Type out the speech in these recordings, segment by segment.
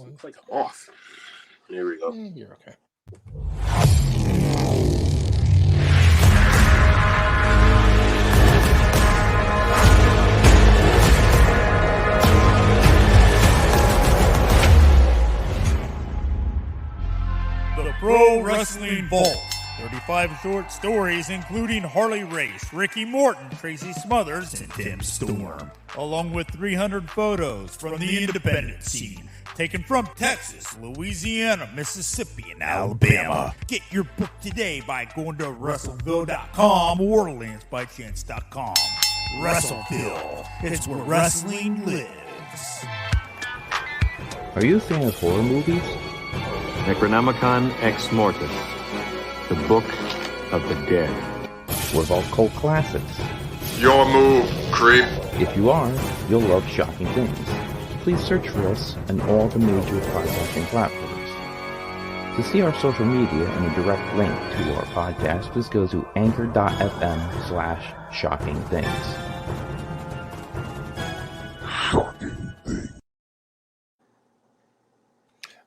Looks like I'm off. There we go. You're okay. The Pro Wrestling Vault. 35 short stories including Harley Race, Ricky Morton, Tracy Smothers, and Tim Storm. Along with 300 photos from the independent scene, taken from Texas, Louisiana, Mississippi, and Alabama. Get your book today by going to WrestleVille.com or LanceByChance.com. WrestleVille. It's where wrestling lives. Are you a fan of horror movies? Necronomicon Ex Mortis, the Book of the Dead. What about cult classics? Your move, creep. If you are, you'll love Shocking Things. Please search for us on all the major podcasting platforms. To see our social media and a direct link to our podcast, please go to anchor.fm/shockingthings.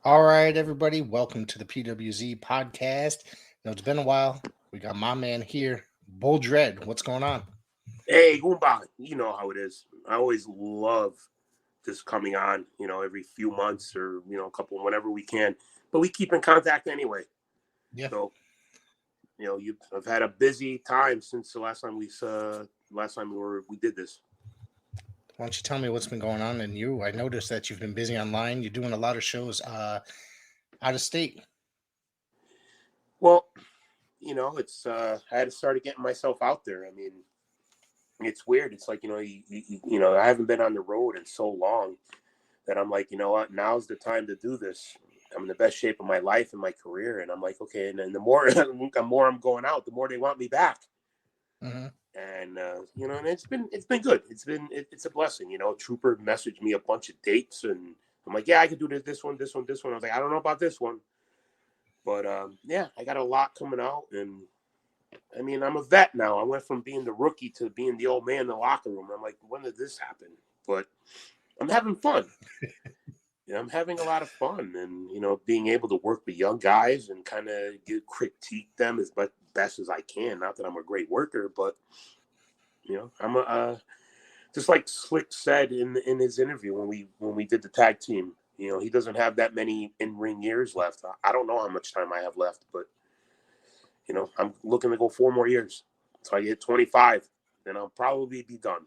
All right, everybody, welcome to the PWZ podcast. Now, it's been a while. We got my man here, Bull Dredd. What's going on? Hey, Goomba. You know how it is. I always love this coming on, every few months or, a couple, whenever we can. But we keep in contact anyway. Yeah. So, I've had a busy time since the last time we did this. Why don't you tell me what's been going on in you? I noticed that you've been busy online. You're doing a lot of shows out of state. Well, it's I had to start getting myself out there. I mean, it's weird. It's like, I haven't been on the road in so long that I'm like, you know what, now's the time to do this. I'm in the best shape of my life and my career. And I'm like, okay. And then the more I'm going out, the more they want me back. Mm-hmm. And, and it's been good. It's a blessing. Trooper messaged me a bunch of dates and I'm like, yeah, I could do this one. I was like, I don't know about this one, but, yeah, I got a lot coming out and I mean, I'm a vet now. I went from being the rookie to being the old man in the locker room. I'm like, when did this happen? But I'm having fun. I'm having a lot of fun and, being able to work with young guys and kind of critique them as best as I can. Not that I'm a great worker, but, I'm just like Slick said in his interview when we did the tag team, he doesn't have that many in-ring years left. I don't know how much time I have left, but, I'm looking to go 4 more years. So I get 25, then I'll probably be done.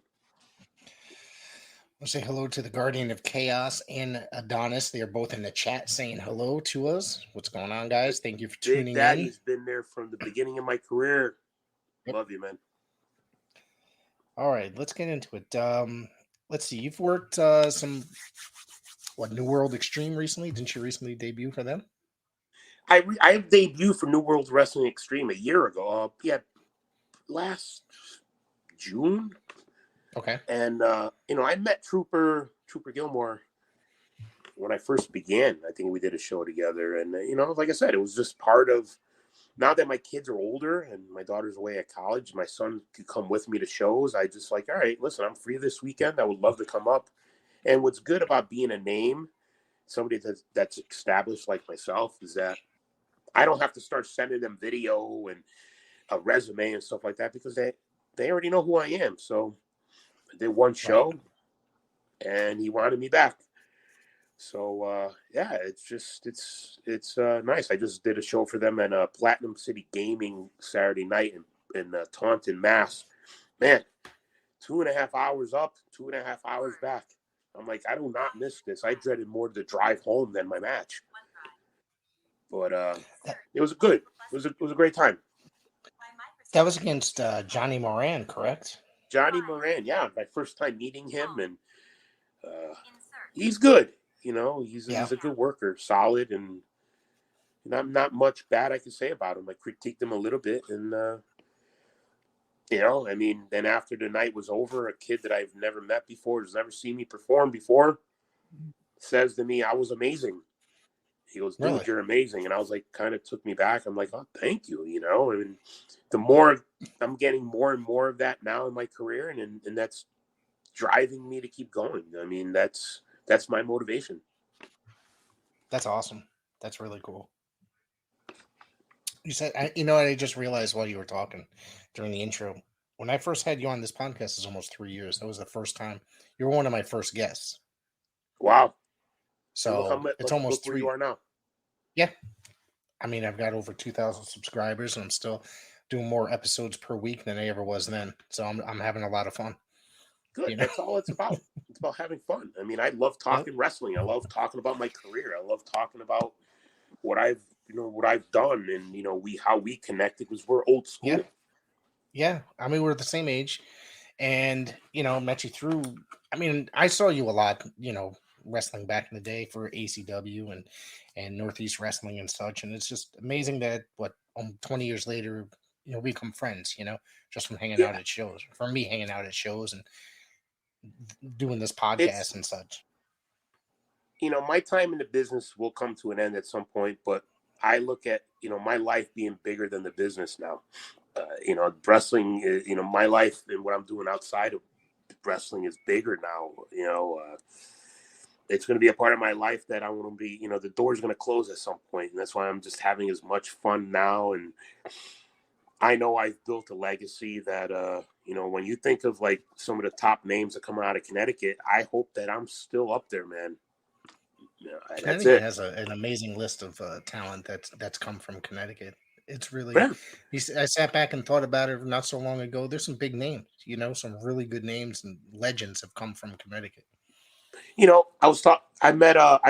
I'll say hello to the Guardian of Chaos and Adonis. They are both in the chat saying hello to us. What's going on, guys? Thank you for tuning Big in. Daddy's been there from the beginning of my career. Yep. Love you, man. All right, let's get into it. Let's see. You've worked some New World Extreme recently? Didn't you recently debut for them? I debuted for New World Wrestling Extreme a year ago. Last June. Okay. And I met Trooper Gilmore when I first began. I think we did a show together, and like I said, it was just part of. Now that my kids are older and my daughter's away at college, my son could come with me to shows. I just like, all right, listen, I'm free this weekend. I would love to come up. And what's good about being a name, somebody that's established like myself, is that I don't have to start sending them video and a resume and stuff like that because they already know who I am. So I did one show and he wanted me back. So, yeah, it's nice. I just did a show for them at Platinum City Gaming Saturday night in Taunton, Mass. Man, 2.5 hours up, 2.5 hours back. I'm like, I do not miss this. I dreaded more the drive home than my match. But it was good. It was a great time. That was against Johnny Moran, correct? Johnny Moran, yeah. My first time meeting him, and he's good. He's a good worker, solid, and not much bad I can say about him. I critiqued him a little bit, and I mean, then after the night was over, a kid that I've never met before, has never seen me perform before, says to me, "I was amazing." He goes, "Dude, really? You're amazing," and I was like, kind of took me back. I'm like, "Oh, thank you." I mean, the more I'm getting more and more of that now in my career, and that's driving me to keep going. I mean, that's my motivation. That's awesome. That's really cool. You said, I just realized while you were talking during the intro, when I first had you on this podcast, is almost 3 years. That was the first time. You were one of my first guests. Wow. And So it's look almost where you are now. Yeah. I mean, I've got over 2,000 subscribers, and I'm still doing more episodes per week than I ever was then. So I'm having a lot of fun. Good. That's all it's about. It's about having fun. I mean, I love talking wrestling. I love talking about my career. I love talking about what I've done, and how we connected, because we're old school. Yeah. I mean, we're the same age, and met you through. I mean, I saw you a lot, wrestling back in the day for ACW and Northeast Wrestling and such, and it's just amazing that 20 years later, we become friends. Just from hanging out at shows. From me hanging out at shows and doing this podcast and such. My time in the business will come to an end at some point, but I look at my life being bigger than the business now. Wrestling is, my life and what I'm doing outside of wrestling is bigger now. It's going to be a part of my life that I want to be, the door's going to close at some point. And that's why I'm just having as much fun now. And I know I've built a legacy that, when you think of like some of the top names that come out of Connecticut, I hope that I'm still up there, man. Connecticut has an amazing list of talent that's come from Connecticut. It's really, I sat back and thought about it not so long ago. There's some big names, some really good names and legends have come from Connecticut. I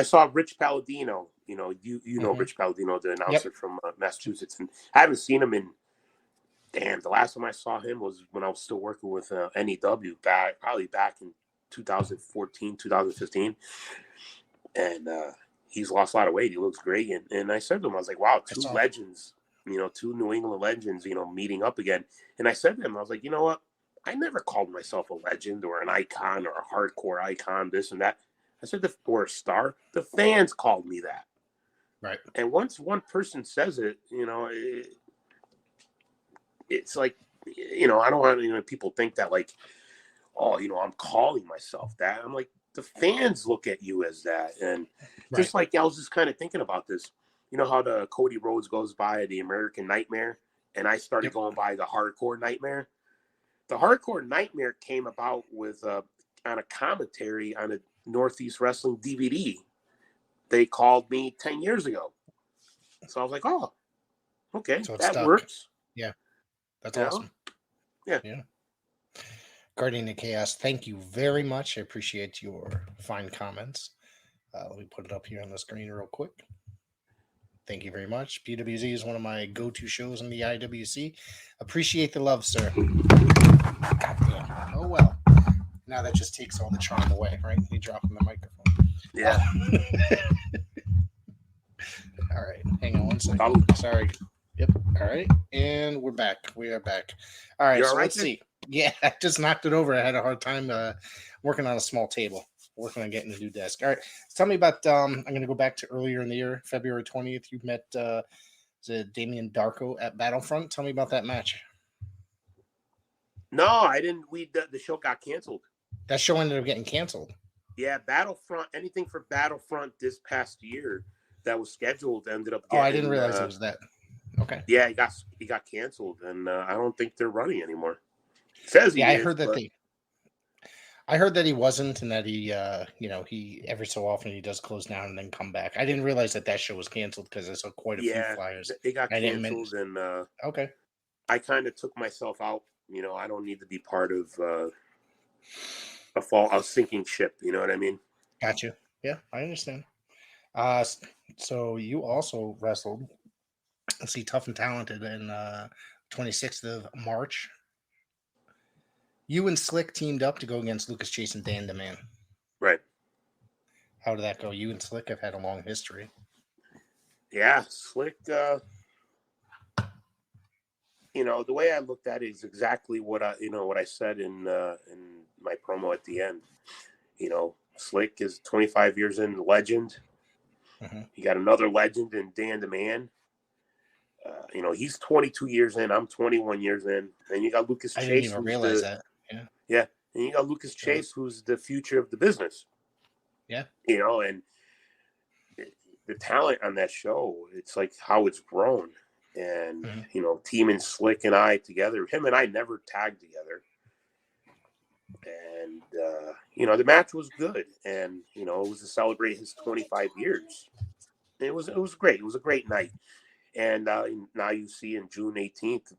saw Rich Palladino, know Rich Palladino, the announcer from Massachusetts, and I haven't seen him in, the last time I saw him was when I was still working with NEW probably back in 2014, 2015. And he's lost a lot of weight. He looks great. And I said to him, I was like, wow, two legends, two New England legends, meeting up again. And I said to him, I was like, you know what? I never called myself a legend or an icon or a hardcore icon, this and that. I said, or a star. The fans called me that. Right. And once one person says it, it's like, I don't want people think that like, oh, I'm calling myself that. I'm like, the fans look at you as that. And just like I was just kind of thinking about this, how the Cody Rhodes goes by the American Nightmare, and I started going by the Hardcore Nightmare. The Hardcore Nightmare came about with on a commentary on a Northeast Wrestling DVD. They called me 10 years ago. So I was like, oh, okay, so that works. Yeah, that's awesome. Yeah. Guardian of Chaos, thank you very much. I appreciate your fine comments. Let me put it up here on the screen real quick. Thank you very much. PWZ is one of my go-to shows in the IWC. Appreciate the love, sir. Goddamn. Oh, well. Now that just takes all the charm away, right? Me dropping the microphone. Yeah. All right. Hang on one second. Sorry. Yep. All right. And we're back. We are back. All right. So let's see. Yeah, I just knocked it over. I had a hard time working on a small table, working on getting a new desk. All right. Tell me about, I'm going to go back to earlier in the year, February 20th. You met Damian Darko at Battlefront. Tell me about that match. No, I didn't. The show got canceled. That show ended up getting canceled. Yeah, Battlefront, anything for Battlefront this past year that was scheduled ended up getting... I didn't realize it was that. Okay. Yeah, he got canceled, and I don't think they're running anymore. Says I heard that I heard that he wasn't, and that he he every so often he does close down and then come back. I didn't realize that show was canceled because I saw quite a few flyers. They got canceled, and okay. I kind of took myself out. I don't need to be part of a sinking ship. You know what I mean? Got you. Yeah, I understand. So you also wrestled. Let's see, Tough and Talented in 26th of March. You and Slick teamed up to go against Lucas Chase and Dan DeMann. Right. How did that go? You and Slick have had a long history. Yeah, Slick. The way I looked at it is exactly what I said in my promo at the end. Slick is 25 years in, legend. Mm-hmm. You got another legend in Dan DeMann. He's 22 years in. I'm 21 years in. And you got Lucas Chase. I didn't even realize that. Yeah. And you got Lucas Chase, who's the future of the business. Yeah. And the talent on that show, it's like how it's grown. And, teaming Slick and I together, him and I never tagged together. And, the match was good. And, it was to celebrate his 25 years. It was great. It was a great night. And now you see in June 18th,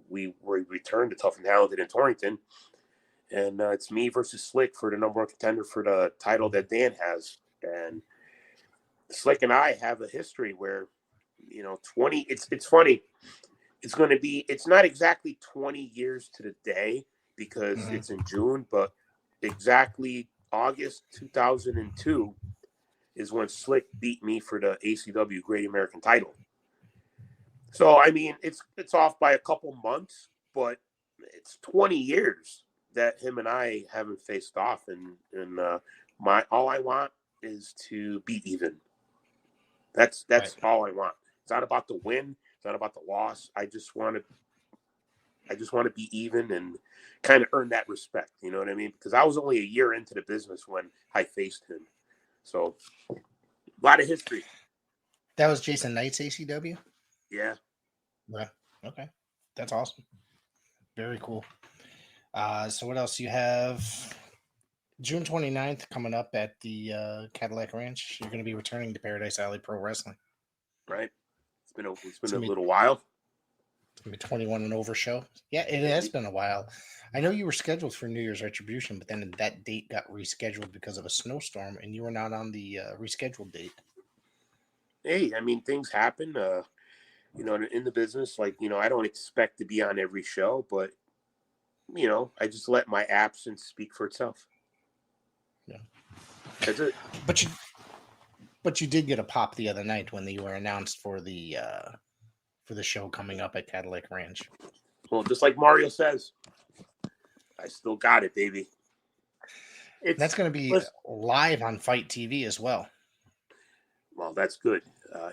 we returned to Tough and Talented in Torrington. And it's me versus Slick for the number one contender for the title that Dan has. And Slick and I have a history where, it's funny. It's not exactly 20 years to the day because it's in June, but exactly August 2002 is when Slick beat me for the ACW Great American title. So, I mean, it's off by a couple months, but it's 20 years that him and I haven't faced off. And all I want is to be even. That's right. All I want. It's not about the win. It's not about the loss. I just want to be even and kind of earn that respect. You know what I mean? Because I was only a year into the business when I faced him. So, a lot of history. That was Jason Knight's ACW? Yeah. Yeah. Okay. That's awesome. Very cool. So what else? You have June 29th coming up at the Cadillac Ranch. You're going to be returning to Paradise Alley Pro Wrestling. Right. It's been a little while. It's going to be 21 and over show. Yeah, it has been a while. I know you were scheduled for New Year's Retribution, but then that date got rescheduled because of a snowstorm, and you were not on the rescheduled date. Hey, I mean, things happen. In the business, I don't expect to be on every show, but, I just let my absence speak for itself. Yeah. That's it. But you did get a pop the other night when you were announced for the show coming up at Cadillac Ranch. Well, just like Mario says, I still got it, baby. That's going to be live on Fight TV as well. Well, that's good.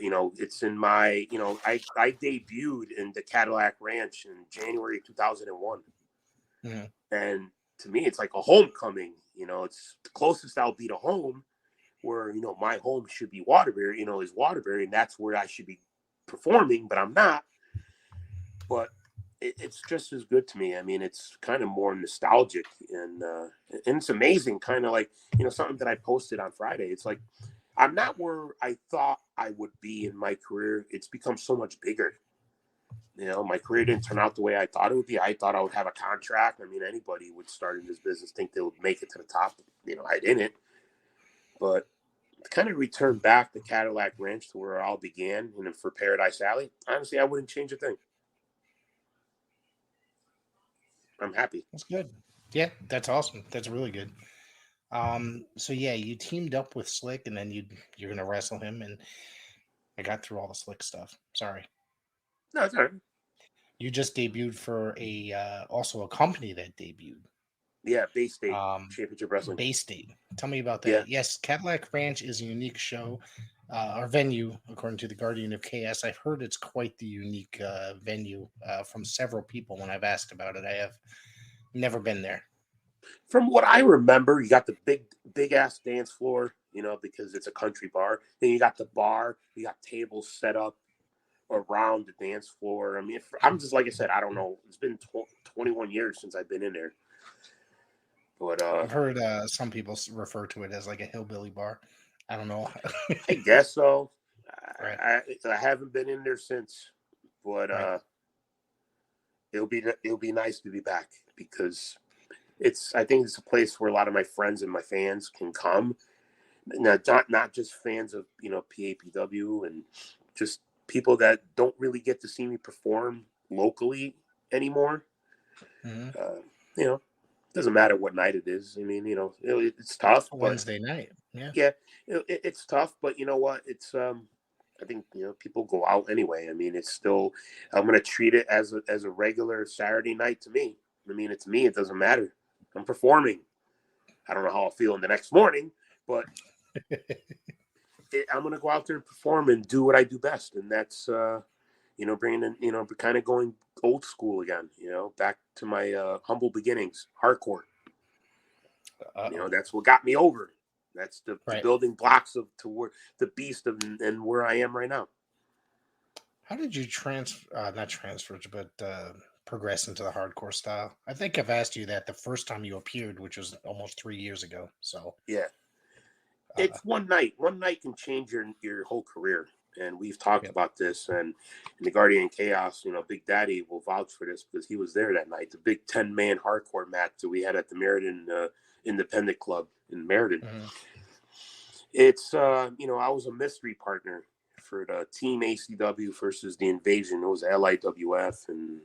It's in my, I debuted in the Cadillac Ranch in January 2001. Mm-hmm. And to me, it's like a homecoming. It's the closest I'll be to home where, my home should be Waterbury, is Waterbury. And that's where I should be performing, but I'm not. But it's just as good to me. I mean, it's kind of more nostalgic and it's amazing. Kind of like, something that I posted on Friday. It's like, I'm not where I thought I would be in my career. It's become so much bigger. My career didn't turn out the way I thought it would be. I thought I would have a contract. I mean, anybody would start in this business, think they would make it to the top. I didn't. But to kind of return back to Cadillac Ranch to where it all began, and for Paradise Alley, honestly, I wouldn't change a thing. I'm happy. That's good. Yeah, that's awesome. That's really good. So yeah, you teamed up with Slick, and then you're gonna wrestle him, and I got through all the Slick stuff. Sorry. No, it's all right. You just debuted for also a company that debuted. Yeah, Bay State Championship Wrestling. Bay State. Tell me about that. Yeah. Yes, Cadillac Ranch is a unique show, or venue, according to the Guardian of Chaos. I've heard it's quite the unique venue from several people when I've asked about it. I have never been there. From what I remember, you got the big ass dance floor, because it's a country bar. Then you got the bar. You got tables set up around the dance floor. I mean, I'm just, like I said, I don't know. It's been 21 years since I've been in there. But I've heard some people refer to it as like a hillbilly bar. I don't know. I guess so. Right. I haven't been in there since, but right. It'll be nice to be back because I think it's a place where a lot of my friends and my fans can come. Not just fans of PAPW and just people that don't really get to see me perform locally anymore. Mm-hmm. Doesn't matter what night it is. I mean, it's tough. Wednesday night. Yeah. Yeah, it's tough, but you know what? It's I think people go out anyway. I mean, it's still. I'm gonna treat it as a regular Saturday night to me. I mean, it's me. It doesn't matter. I'm performing. I don't know how I'll feel in the next morning, but I'm gonna go out there and perform and do what I do best, and that's bringing in kind of going old school again. Back to my humble beginnings, hardcore. That's what got me over. That's the Right. building blocks of toward the beast of and where I am right now. How did you not transfer, but progress into the hardcore style? I think I've asked you that the first time you appeared, which was almost 3 years ago. So Yeah. uh, It's one night. One night can change your whole career. And we've talked Yep. about this. And in the Guardian Chaos, Big Daddy will vouch for this because he was there that night. The big 10-man hardcore match that we had at the Meriden Independent Club in Meriden. mhm. It's, I was a mystery partner for the Team ACW versus the Invasion. It was LIWF and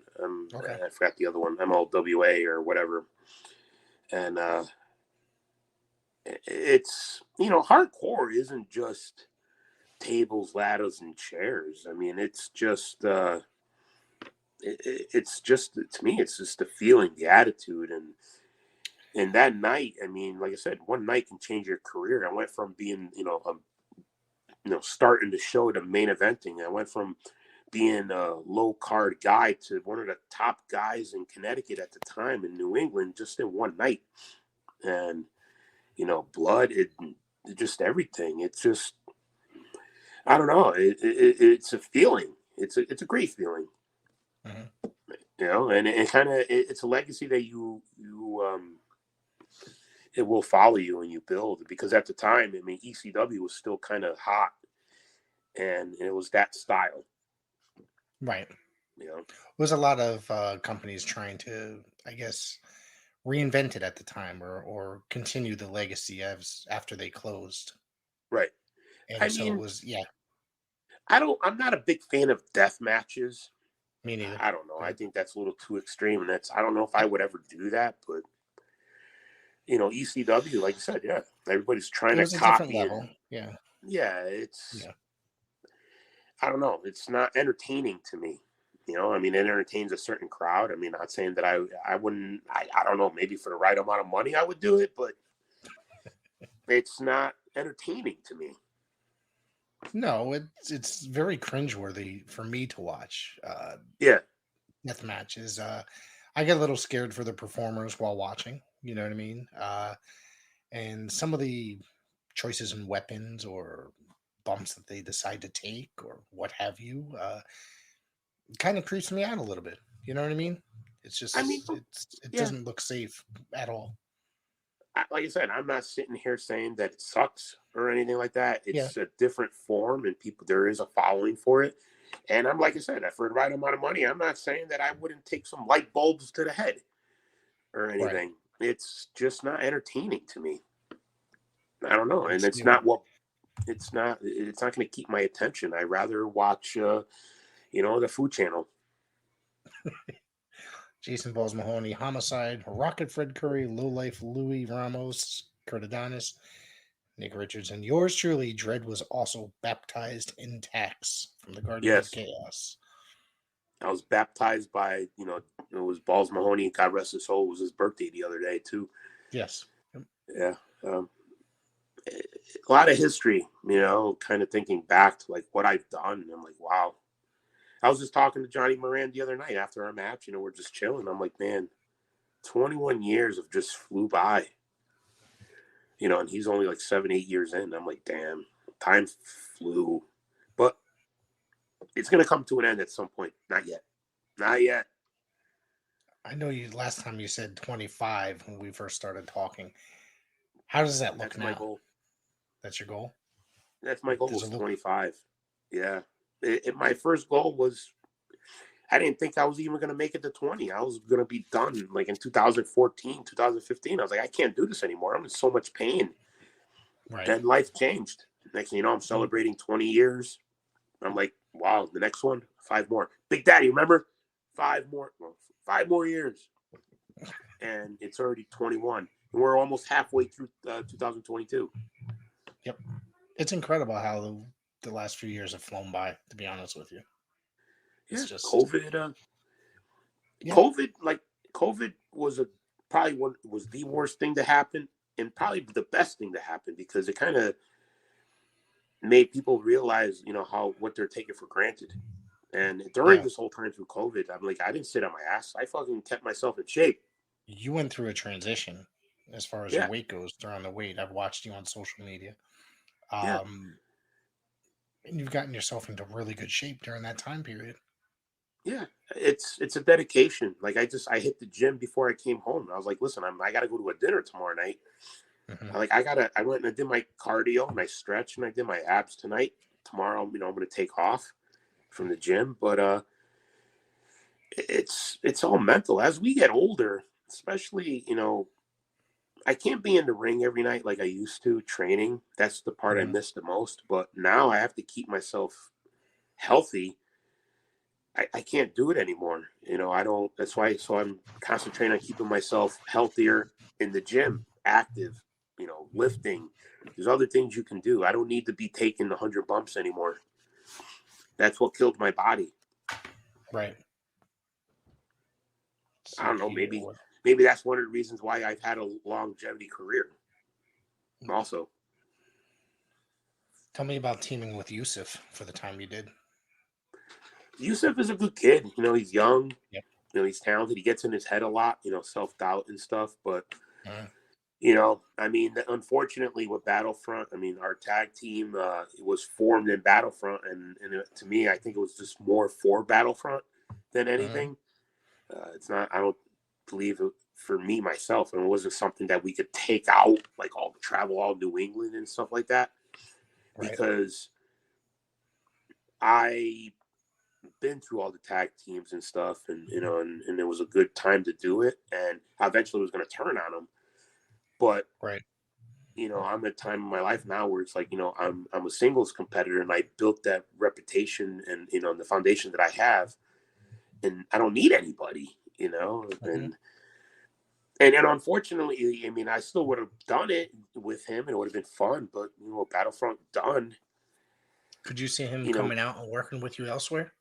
Okay. I forgot the other one, MLWA or whatever. And it's, hardcore isn't just tables, ladders, and chairs. I mean, it's just, it's just, to me, it's just the feeling, the attitude. And that night, I mean, like I said, one night can change your career. I went from being, starting the show to main eventing. I went from being a low card guy to one of the top guys in Connecticut at the time in New England, just in one night. And, blood, just everything. It's just, I don't know. It's a feeling. It's a great feeling, Mhm. and it kind of, it's a legacy that it will follow you and you build, because at the time, I mean, ECW was still kind of hot and it was that style, Right. you know? Was a lot of companies trying to, I guess, reinvent it at the time, or continue the legacy as after they closed. Right. I And so it mean, was, yeah, I'm not a big fan of death matches. me neither. I don't know. I Right. think that's a little too extreme, and I don't know if I would ever do that, but ECW, like you said, yeah, everybody's trying It to was a different copy, level. and Yeah. yeah, it's, Yeah. I don't know, it's not entertaining to me. I mean, it entertains a certain crowd. I mean, not saying that I wouldn't, I don't know, maybe for the right amount of money I would do it, but it's not entertaining to me. No, it's very cringeworthy for me to watch Yeah, death matches. I get a little scared for the performers while watching. You know what I mean? And some of the choices in weapons or bumps that they decide to take or what have you, kind of creeps me out a little bit. You know what I mean? It's I mean, just it yeah. doesn't look safe at all. Like I said, I'm not sitting here saying that it sucks or anything like that. Yeah. It's a different form, and there is a following for it. And I'm, like I said, for the right amount of money, I'm not saying that I wouldn't take some light bulbs to the head or Right. anything. It's just not entertaining to me. I don't know, and It's it's not going to keep my attention. I'd rather watch, the Food Channel. Jason Balls Mahoney, Homicide, Rocket Fred Curry, Low Life Louis Ramos, Kurt Adonis, Nick Richards, and yours truly, Dredd was also baptized in tax from the Guardian of Yes. Chaos. I was baptized by, it was Balls Mahoney, God rest his soul. It was his birthday the other day, too. Yes. Yeah. A lot of history, kind of thinking back to like what I've done. And I'm like, wow. I was just talking to Johnny Moran the other night after our match. We're just chilling. I'm like, man, 21 years have just flew by. And he's only like 7-8 years in. I'm like, damn, time flew. But it's going to come to an end at some point. Not yet. Not yet. I know you last time you said 25 when we first started talking. How does that look That's now? my goal. That's your goal? That's my goal, Does was it look- 25. Yeah. My first goal was, I didn't think I was even going to make it to 20. I was going to be done like in 2014, 2015. I was like, I can't do this anymore. I'm in so much pain. Right. Then life changed. Next thing you know, I'm celebrating 20 years. I'm like, wow, the next one, 5 more. Big Daddy, remember? 5 more years. And it's already 21. And we're almost halfway through 2022. Yep. It's incredible how the last few years have flown by, to be honest with you. It's Yeah, just COVID. Yeah. COVID was was the worst thing to happen, and probably the best thing to happen, because it kind of made people realize, what they're taking for granted. And during this whole time through COVID, I'm like, I didn't sit on my ass. I fucking kept myself in shape. You went through a transition. as far as Yeah. your weight goes during the weight. I've watched you on social media. Yeah. And you've gotten yourself into really good shape during that time period. Yeah, it's a dedication. Like I hit the gym before I came home. I was like, listen, I got to go to a dinner tomorrow night. Mm-hmm. I went and I did my cardio and I stretched and I did my abs tonight. Tomorrow, I'm going to take off from the gym, but it's all mental. As we get older, especially, I can't be in the ring every night like I used to training. That's the part I miss the most. But now I have to keep myself healthy. I can't do it anymore. I don't, that's why, so I'm concentrating on keeping myself healthier in the gym, active, lifting. There's other things you can do. I don't need to be taking 100 bumps anymore. That's what killed my body. Right. I don't know. Maybe that's one of the reasons why I've had a longevity career. Also, tell me about teaming with Yusuf for the time you did. Yusuf is a good kid. He's young. Yep. He's talented. He gets in his head a lot. Self-doubt and stuff. But unfortunately, with Battlefront, our tag team was formed in Battlefront, and to me, I think it was just more for Battlefront than anything. It's not. I don't believe it for me myself, and it wasn't something that we could take out, like all travel all New England and stuff like that, because I been through all the tag teams and stuff, and and it was a good time to do it, and I eventually was going to turn on them, but I'm at a time in my life now where it's like I'm a singles competitor, and I built that reputation and the foundation that I have, and I don't need anybody, and unfortunately, I still would have done it with him, and it would have been fun, but Battlefront done. Could you see him coming out and working with you elsewhere?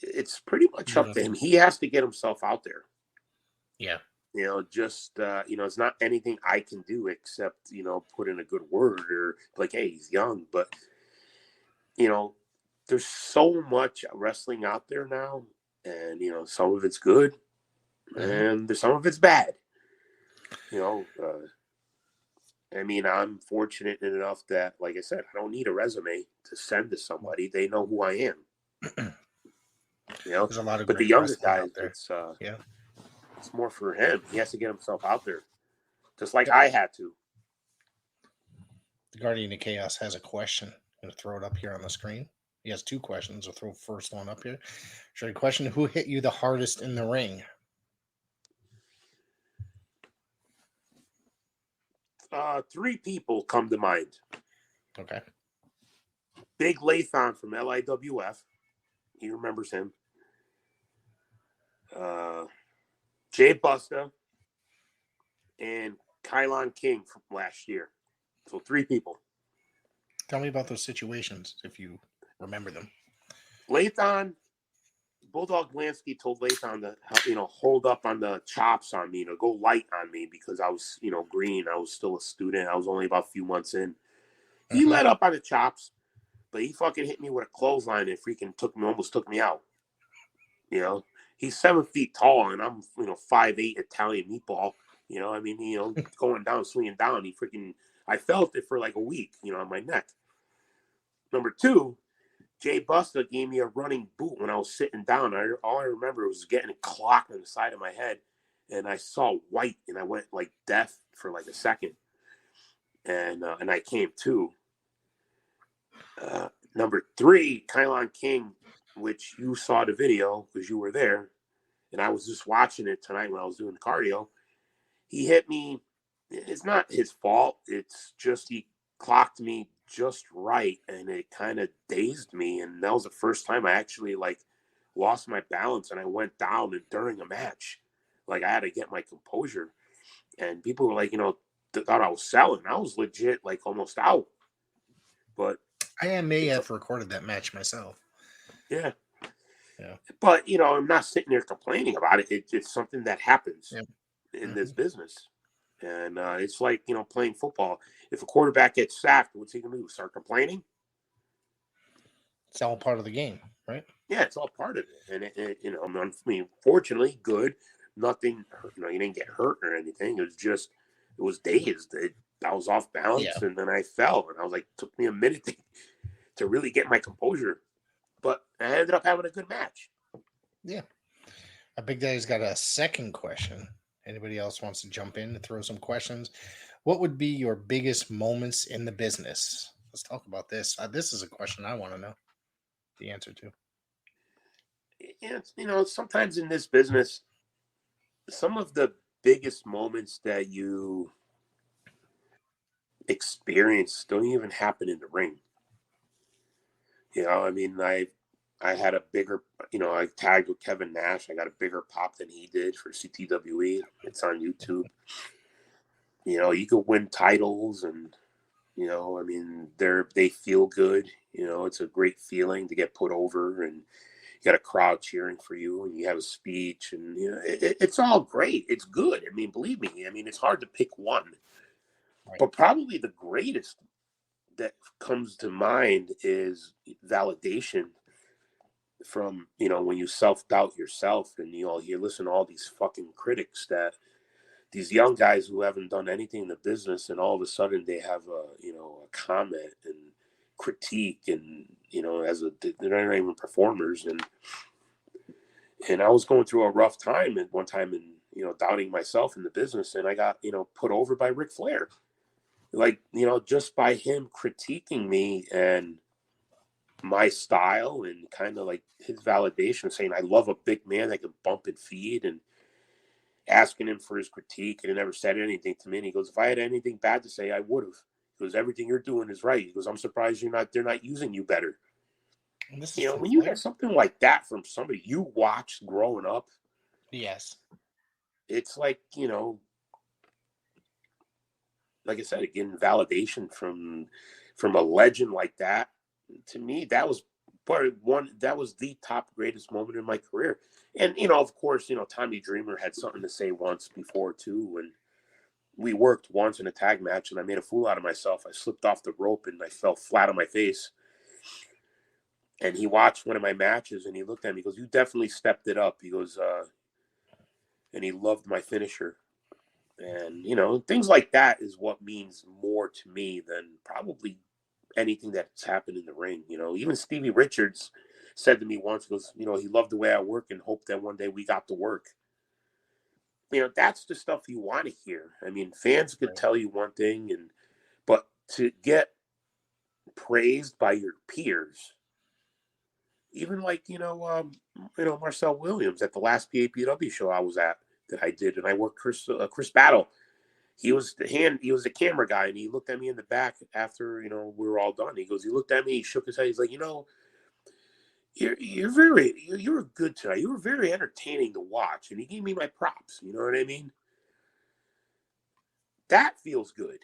It's pretty much up to him. He has to get himself out there. Yeah. It's not anything I can do except, put in a good word or like, hey, he's young. But, there's so much wrestling out there now. And, some of it's good and some of it's bad. I'm fortunate enough that, like I said, I don't need a resume to send to somebody. They know who I am. There's a lot of but the younger guys, it's more for him. He has to get himself out there, just like I had to. The Guardian of Chaos has a question. I'm going to throw it up here on the screen. He has two questions. I'll throw the first one up here. Should I question who hit you the hardest in the ring? Three people come to mind. Okay. Big Lathan from LIWF. He remembers him. Jay Busta and Kylon King from last year. So three people. Tell me about those situations if you remember them. Lathan, Bulldog Lansky told Lathan to hold up on the chops on me, go light on me because I was green. I was still a student. I was only about a few months in. He let up on the chops, but he fucking hit me with a clothesline and freaking almost took me out. He's 7 feet tall and I'm 5'8" Italian meatball. Going down, swinging down. I felt it for like a week, on my neck. Number two, Jay Busta gave me a running boot when I was sitting down. All I remember was getting a clock on the side of my head, and I saw white, and I went like deaf for like a second, and I came to. Number three, Kylon King, which you saw the video because you were there, and I was just watching it tonight when I was doing cardio. He hit me. It's not his fault. It's just he clocked me just right, and it kind of dazed me. And that was the first time I actually lost my balance, and I went down. And during a match, I had to get my composure. And people were thought I was selling. I was legit, almost out. But I may have recorded that match myself. Yeah. But I'm not sitting there complaining about it. It's something that happens in this business. And it's like, playing football. If a quarterback gets sacked, what's he going to do? Start complaining? It's all part of the game, right? Yeah, it's all part of it. And, fortunately, good. nothing, you didn't get hurt or anything. It was dazed. I was off balance, and then I fell, and I was like, it took me a minute to really get my composure, but I ended up having a good match. Yeah. Big Daddy's got a second question. Anybody else wants to jump in and throw some questions? What would be your biggest moments in the business? Let's talk about this. This is a question I want to know the answer to. Sometimes in this business, some of the biggest moments that you experience don't even happen in the ring. I mean, I had a bigger, I tagged with Kevin Nash. I got a bigger pop than he did for CTWE. It's on YouTube. You could win titles, and I mean, they feel good. It's a great feeling to get put over, and you got a crowd cheering for you, and you have a speech, and it's all great. It's good. I mean, believe me. I mean, it's hard to pick one, Right. but probably the greatest that comes to mind is validation from when you self-doubt yourself, and you listen to all these fucking critics, that these young guys who haven't done anything in the business, and all of a sudden they have a comment and critique, and they're not even performers, and I was going through a rough time at one time, and doubting myself in the business, and I got put over by Ric Flair, just by him critiquing me and my style, and kind of like his validation, saying I love a big man that can bump and feed, and asking him for his critique, and he never said anything to me. And he goes, if I had anything bad to say, I would have. He goes, everything you're doing is right. He goes, I'm surprised they're not using you better. When you get something like that from somebody you watched growing up, yes, it's like, like I said, getting validation from a legend like that. To me, that was the top greatest moment in my career. And, of course, Tommy Dreamer had something to say once before too. When we worked once in a tag match, and I made a fool out of myself. I slipped off the rope and I fell flat on my face. And he watched one of my matches, and he looked at me, he goes, you definitely stepped it up. He goes, and he loved my finisher. And, things like that is what means more to me than probably anything that's happened in the ring. Even Stevie Richards said to me once, goes, he loved the way I work and hoped that one day we got to work. That's the stuff you want to hear. I mean, fans could tell you one thing, but to get praised by your peers, even like, Marcel Williams at the last PAPW show I was at that I did, and I worked Chris Battle. He was the camera guy, and he looked at me in the back after, we were all done. He looked at me, he shook his head. He's like, you were good tonight. You were very entertaining to watch. And he gave me my props. You know what I mean? That feels good.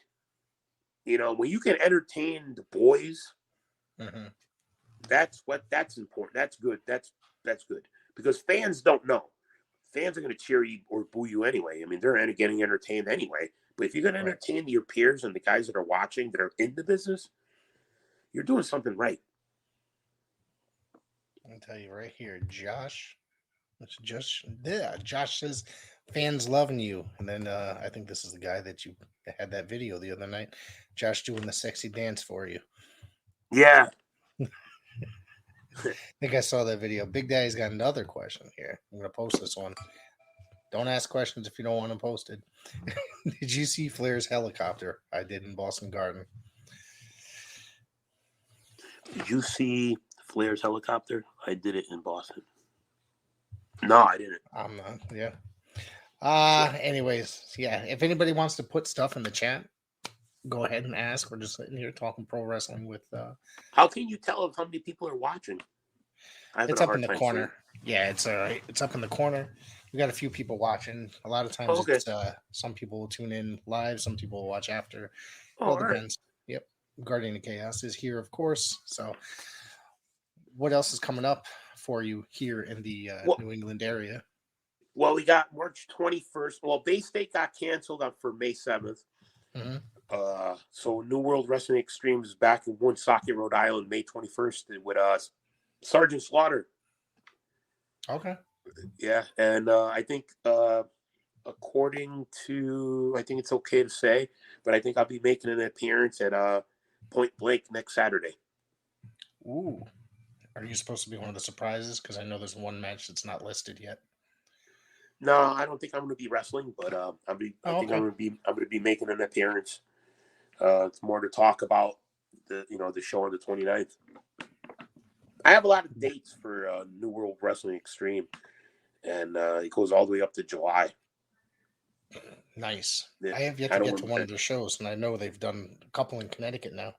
When you can entertain the boys, that's important. That's good. That's good, because fans don't know. Fans are going to cheer you or boo you anyway. I mean, they're getting entertained anyway. But if you're going to entertain your peers and the guys that are watching, that are in the business, you're doing something right. I'll tell you right here, Josh says fans loving you. And then I think this is the guy that you had that video the other night. Josh doing the sexy dance for you. Yeah. I think I saw that video. Big Daddy's got another question here. I'm going to post this one. Don't ask questions if you don't want them posted. Did you see Flair's helicopter? I did in Boston Garden. Did you see Flair's helicopter? I did it in Boston. No, I didn't. I'm not. Yeah. Anyways, yeah. If anybody wants to put stuff in the chat, go ahead and ask. We're just sitting here talking pro wrestling with. How can you tell how many people are watching? It's up in the corner. Yeah, it's all right. It's up in the corner. We got a few people watching. A lot of times, it's, some people will tune in live. Some people will watch after. All depends. Right. Yep. Guardian of Chaos is here, of course. So, what else is coming up for you here in the New England area? Well, we got March 21st. Well, Bay State got canceled for May 7th. Mm-hmm. So New World Wrestling Extreme is back in Woonsocket, Rhode Island, May 21st with Sergeant Slaughter. Okay. Yeah, and I think according to, I think it's okay to say, but I think I'll be making an appearance at Point Blank next Saturday. Ooh. Are you supposed to be one of the surprises? Because I know there's one match that's not listed yet. No, I don't think I'm going to be wrestling, but I think okay. I'm going to be making an appearance. It's more to talk about the show on the 29th. I have a lot of dates for New World Wrestling Extreme, and it goes all the way up to July. Nice. Yeah, I have yet to get to one of their shows, and I know they've done a couple in Connecticut now.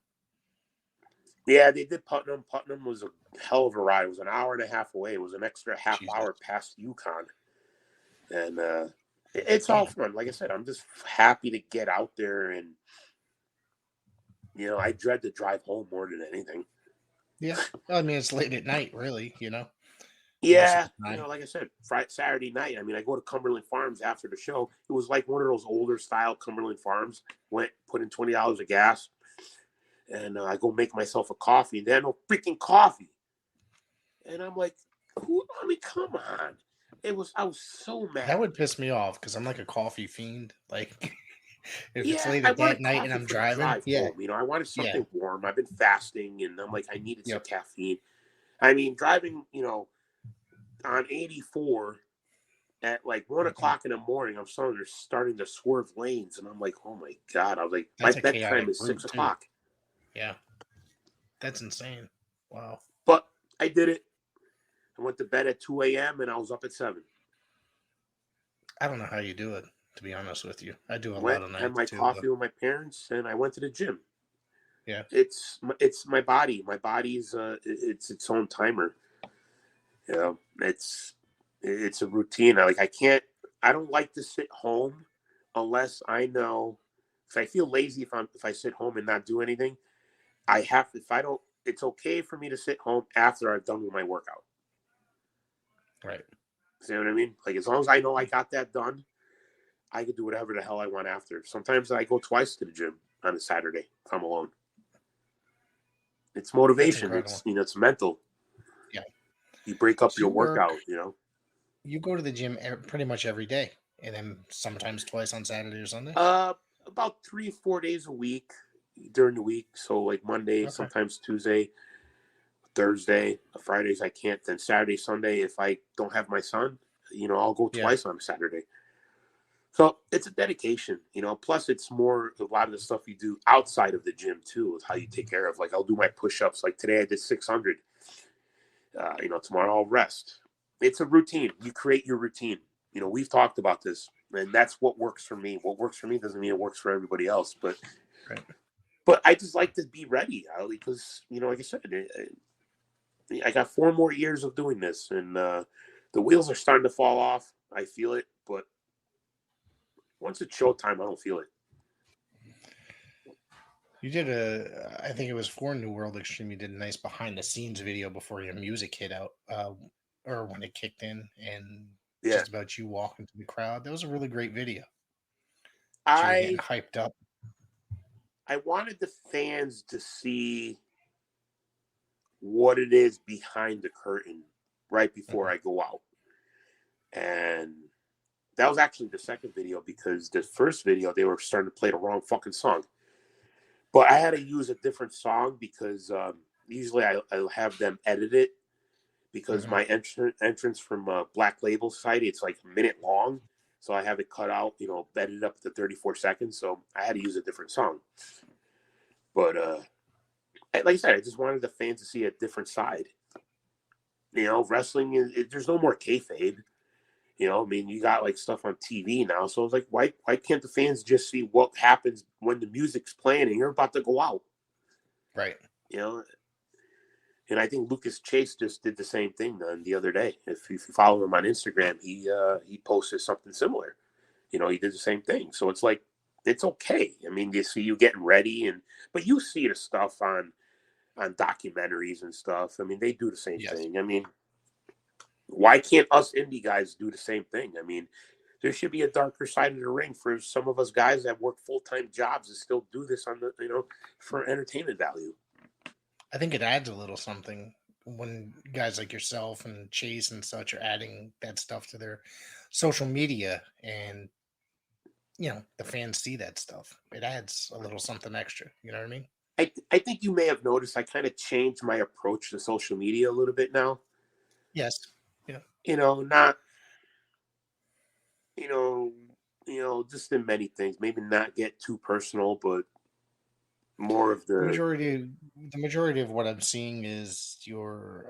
Yeah, they did Putnam. Putnam was a hell of a ride. It was an hour and a half away. It was an extra half hour past Yukon. And it's all fun. Like I said, I'm just happy to get out there. And, I dread to drive home more than anything. Yeah. I mean, it's late at night, really, Yeah. Like I said, Saturday night, I mean, I go to Cumberland Farms after the show. It was like one of those older style Cumberland Farms. Put in $20 of gas. And I go make myself a coffee. And then no freaking coffee. And I'm like, come on. I was so mad. That would piss me off because I'm like a coffee fiend. Like, if it's late I at wanted night and I'm driving, home. I wanted something warm. I've been fasting, and I'm like, I needed some caffeine. I mean, driving, on 84 at like 1 o'clock in the morning, I'm starting to swerve lanes, and I'm like, oh my god! I was like, my bedtime is 6 o'clock. Yeah, that's insane. Wow. But I did it. I went to bed at 2 a.m. and I was up at 7. I don't know how you do it, to be honest with you. I do a lot of nights. I had my coffee with my parents, and I went to the gym. Yeah, it's my body. My body's it's its own timer. It's a routine. I don't like to sit home unless I know. If I feel lazy, if I sit home and not do anything, I have. If I don't, it's okay for me to sit home after I've done with my workout. Right. See what I mean? Like, as long as I know I got that done, I can do whatever the hell I want after. Sometimes I go twice to the gym on a Saturday if I'm alone. It's motivation. It's it's mental. Yeah. You break up your workout. You go to the gym pretty much every day, and then sometimes twice on Saturday or Sunday. About 3-4 days a week during the week. So like Monday, sometimes Tuesday, Thursday, Fridays I can't. Then Saturday, Sunday, if I don't have my son, I'll go twice on Saturday. So it's a dedication, plus it's more a lot of the stuff you do outside of the gym too, is how you take care of. Like, I'll do my push-ups. Like today I did 600. Tomorrow I'll rest. It's a routine. You create your routine. We've talked about this, and that's what works for me. What works for me doesn't mean it works for everybody else, but I just like to be ready, because, like I said, I got 4 more years of doing this, and the wheels are starting to fall off. I feel it, but once it's showtime, I don't feel it. You did I think it was for New World Extreme, you did a nice behind-the-scenes video before your music hit out, or when it kicked in, and just about you walking to the crowd. That was a really great video. Getting hyped up. I wanted the fans to see what it is behind the curtain right before I go out. And that was actually the second video, because the first video, they were starting to play the wrong fucking song. But I had to use a different song because usually I'll have them edit it, because my entrance from Black Label Society, it's like a minute long. So I have it cut out, edited up to 34 seconds. So I had to use a different song. But like I said, I just wanted the fans to see a different side. Wrestling, there's no more kayfabe. I mean, you got like stuff on TV now. So it's like, why can't the fans just see what happens when the music's playing and you're about to go out? Right. And I think Lucas Chase just did the same thing the other day. If you follow him on Instagram, he posted something similar. He did the same thing. So it's like, it's okay. I mean, you see you getting ready, but you see the stuff on documentaries and stuff. I mean, they do the same thing. I mean, why can't us indie guys do the same thing? I mean, there should be a darker side of the ring for some of us guys that work full-time jobs and still do this on the, for entertainment value. I think it adds a little something when guys like yourself and Chase and such are adding that stuff to their social media, and the fans see that stuff, it adds a little something extra. You know what I mean? I think you may have noticed I kind of changed my approach to social media a little bit now. Yes. Yeah. Not just in many things. Maybe not get too personal, but more of The the majority of what I'm seeing is you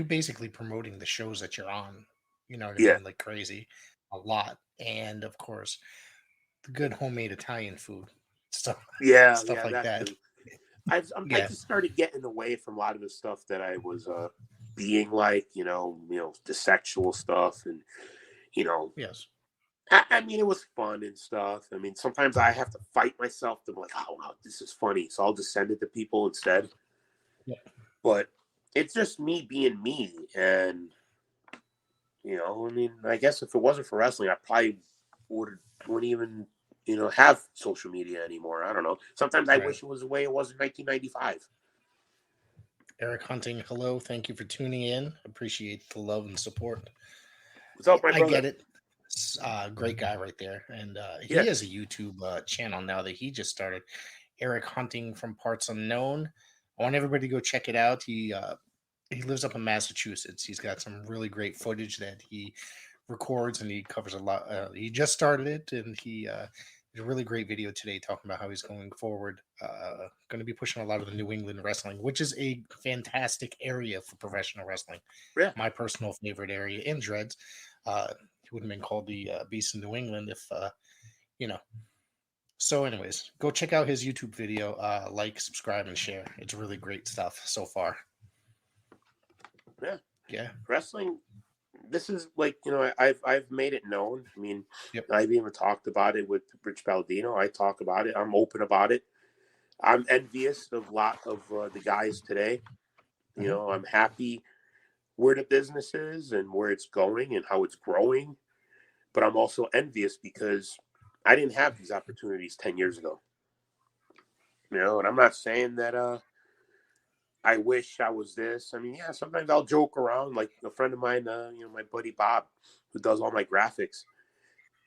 basically promoting the shows that you're on. You know what I yeah, mean? Like crazy, a lot, and of course the good homemade Italian food stuff, yeah, stuff yeah, like that that. too. I Yeah. just started getting away from a lot of the stuff that I was being like, the sexual stuff, and Yes. I mean, it was fun and stuff. I mean, sometimes I have to fight myself to be like, oh wow, this is funny, so I'll just send it to people instead. Yeah. But it's just me being me, and I mean, I guess if it wasn't for wrestling, I probably wouldn't even have social media anymore. I don't know. Sometimes I Right. wish it was the way it was in 1995. Eric Hunting, hello. Thank you for tuning in. Appreciate the love and support. What's up, my I brother? get it. Great guy right there. And he Yeah. has a YouTube channel now that he just started. Eric Hunting from Parts Unknown. I want everybody to go check it out. He lives up in Massachusetts. He's got some really great footage that he records, and he covers a lot. He just started it, and he did a really great video today talking about how he's going forward. Going to be pushing a lot of the New England wrestling, which is a fantastic area for professional wrestling. Yeah. My personal favorite area in Dreads. He wouldn't have been called the Beast of New England if, So, anyways, go check out his YouTube video. Like, subscribe, and share. It's really great stuff so far. Yeah. Yeah. Wrestling. This is like, I've made it known. I mean, Yep. I've even talked about it with Rich Palladino. I talk about it. I'm open about it. I'm envious of a lot of the guys today. I'm happy where the business is and where it's going and how it's growing. But I'm also envious because I didn't have these opportunities 10 years ago. And I'm not saying that I wish I was this. I mean, yeah, sometimes I'll joke around. Like a friend of mine, my buddy Bob, who does all my graphics,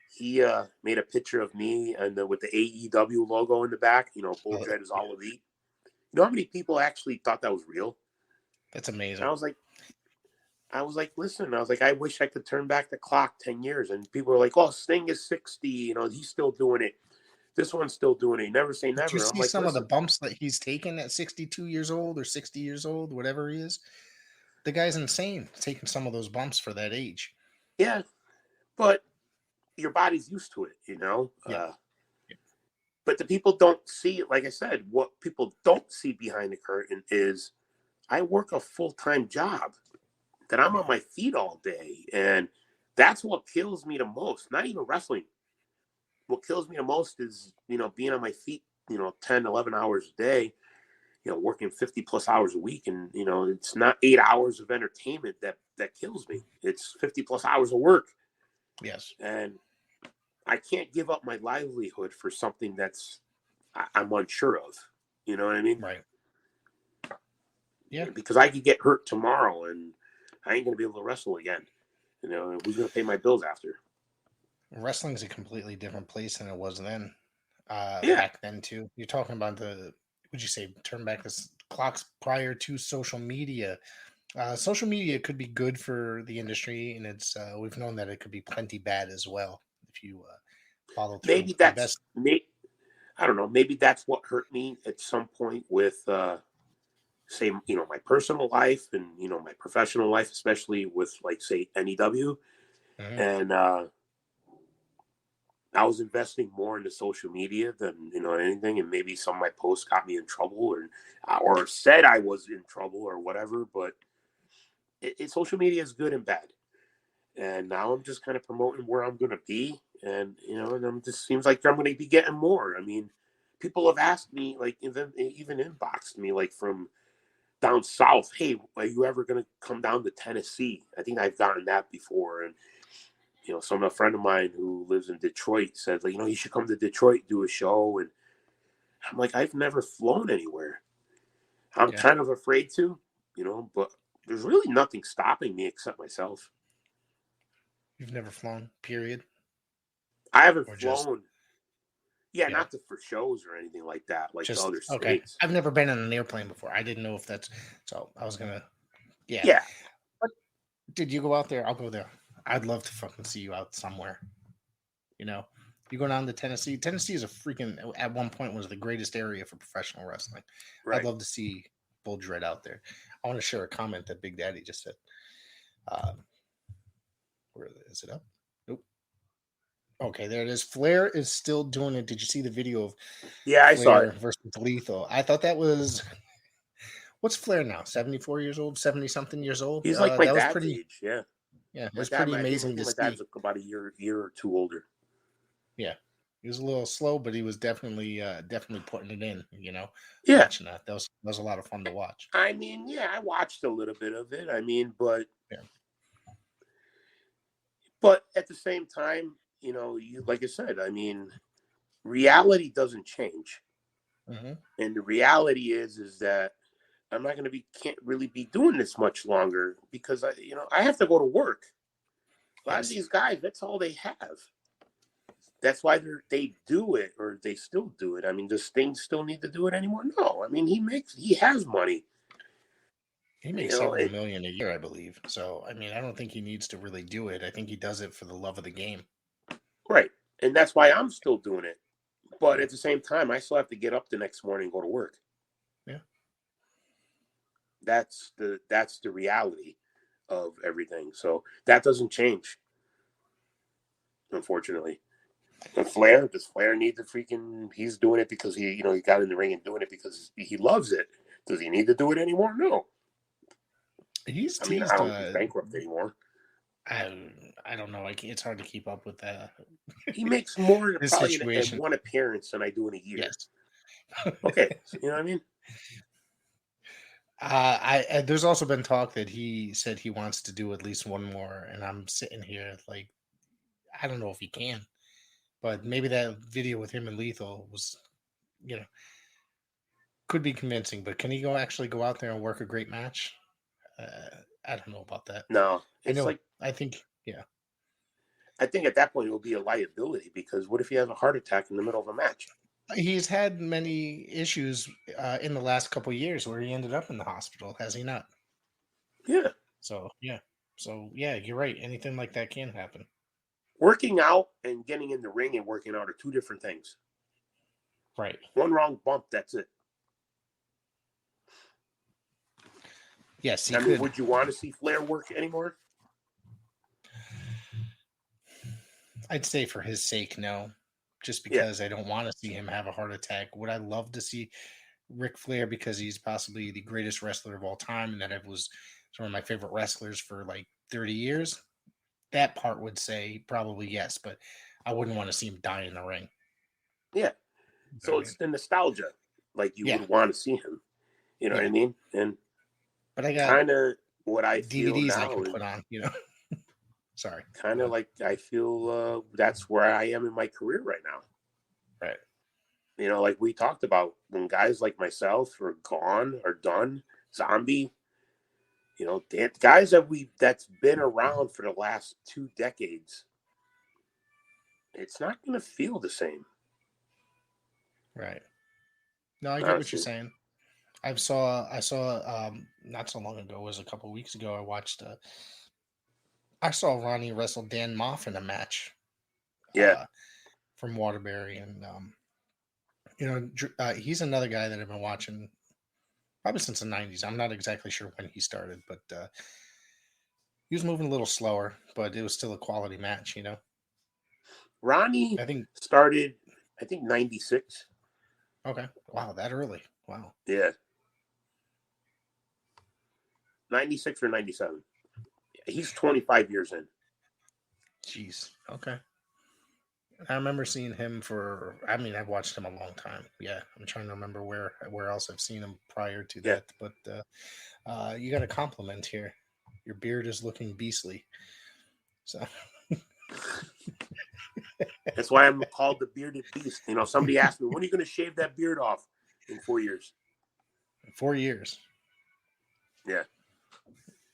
he made a picture of me and with the AEW logo in the back. Bull Dredd is all elite. You know how many people actually thought that was real? That's amazing. And I was like, listen, I wish I could turn back the clock 10 years. And people were like, oh, Sting is 60. He's still doing it. This one's still doing it. You never say never. Did you I'm see like, some of the listen, bumps that he's taken at 62 years old or 60 years old, whatever he is? The guy's insane, taking some of those bumps for that age. yeah, but your body's used to it, Yeah. But the people don't see it. Like I said, what people don't see behind the curtain is I work a full-time job, that I'm on my feet all day. And that's what kills me the most. Not even wrestling. What kills me the most is, being on my feet, 10, 11 hours a day, working 50 plus hours a week. And, it's not 8 hours of entertainment that kills me. It's 50 plus hours of work. Yes. And I can't give up my livelihood for something I'm unsure of. You know what I mean? Right. Yeah. Because I could get hurt tomorrow and I ain't going to be able to wrestle again. Who's going to pay my bills after? Wrestling's a completely different place than it was then. Yeah. Back then too. You're talking about would you say turn back the clocks prior to social media? Social media could be good for the industry, and it's we've known that it could be plenty bad as well if you follow through. Maybe that's I don't know. Maybe that's what hurt me at some point with say my personal life and my professional life, especially with like say NEW, and I was investing more into social media than anything, and maybe some of my posts got me in trouble or said I was in trouble or whatever. But social media is good and bad, and now I'm just kind of promoting where I'm going to be, and and I'm just seems like I'm going to be getting more. I mean, people have asked me, like even inboxed me, like from down south, hey, are you ever going to come down to Tennessee? I think I've gotten that before, and a friend of mine who lives in Detroit said, like, you should come to Detroit, do a show. And I'm like, I've never flown anywhere. I'm Yeah. kind of afraid to, but there's really nothing stopping me except myself. You've never flown, period? I haven't Or just flown. Yeah, yeah. not for shows or anything like that, like to Just other okay. states. I've never been on an airplane before. I didn't know if that's so. I was gonna, yeah. Yeah. But did you go out there? I'll go there. I'd love to fucking see you out somewhere. You go down to Tennessee. Tennessee is a freaking. At one point, was the greatest area for professional wrestling. Right. I'd love to see Bull Dredd out there. I want to share a comment that Big Daddy just said. Where is it up? Nope. Okay, there it is. Flair is still doing it. Did you see the video of Yeah, I saw Flair it. versus Lethal? I thought that was. What's Flair now? 74 years old, 70 something years old. He's like my That was dad's pretty. age. Yeah. Yeah, it My was dad, pretty I think amazing to my see. dad's about a year or two older. Yeah, he was a little slow, but he was definitely putting it in. Yeah. Watching that was a lot of fun to watch. I mean, yeah, I watched a little bit of it. I mean, but at the same time, you like I said, I mean, reality doesn't change, and the reality is that I'm not going to can't really be doing this much longer because I have to go to work. A lot of these guys, that's all they have. That's why they do it, or they still do it. I mean, does Sting still need to do it anymore? No. I mean, he has money. He makes several million a year, I believe. So, I mean, I don't think he needs to really do it. I think he does it for the love of the game. Right. And that's why I'm still doing it. But at the same time, I still have to get up the next morning and go to work. Yeah. That's the reality of everything. So that doesn't change, unfortunately. And does Flair need to he's doing it because he got in the ring and doing it because he loves it. Does he need to do it anymore? No. I don't think he's bankrupt anymore. I don't know. It's hard to keep up with that. He makes more probably situation. in one appearance than I do in a year. Yes. Okay. You know what I mean? There's also been talk that he said he wants to do at least one more, and I'm sitting here like, I don't know if he can, but maybe that video with him and Lethal was, could be convincing. But can he actually go out there and work a great match? I don't know about that. No, I think at that point it will be a liability because what if he has a heart attack in the middle of a match? He's had many issues in the last couple of years where he ended up in the hospital, has he not? Yeah. So you're right. Anything like that can happen. Working out and getting in the ring and working out are two different things. Right. One wrong bump, that's it. Yes, I mean, would you want to see Flair work anymore? I'd say for his sake, no. Just because I don't want to see him have a heart attack. Would I love to see Ric Flair because he's possibly the greatest wrestler of all time and that I was one of my favorite wrestlers for like 30 years? That part would say probably yes, but I wouldn't want to see him die in the ring. Yeah. So it's the nostalgia. Like you would want to see him. You know what I mean? But I got kind of what I DVDs feel now I can put on, Sorry. Kind of like I feel that's where I am in my career right now. Right. Like we talked about, when guys like myself are gone or done, Zombie, guys that's been around for the last 2 decades, it's not going to feel the same. Right. No, I get what you're saying. I saw not so long ago, it was a couple of weeks ago, I saw Ronnie wrestle Dan Moff in a match. Yeah. From Waterbury. And, he's another guy that I've been watching probably since the 90s. I'm not exactly sure when he started, but he was moving a little slower, but it was still a quality match, Ronnie started, 96. Okay. Wow, that early. Wow. Yeah. 96 or 97. He's 25 years in. Jeez. Okay. I remember seeing him I've watched him a long time. Yeah. I'm trying to remember where else I've seen him prior to that. But you got a compliment here. Your beard is looking beastly. So that's why I'm called the bearded beast. Somebody asked me, when are you going to shave that beard off? In 4 years. In 4 years. Yeah.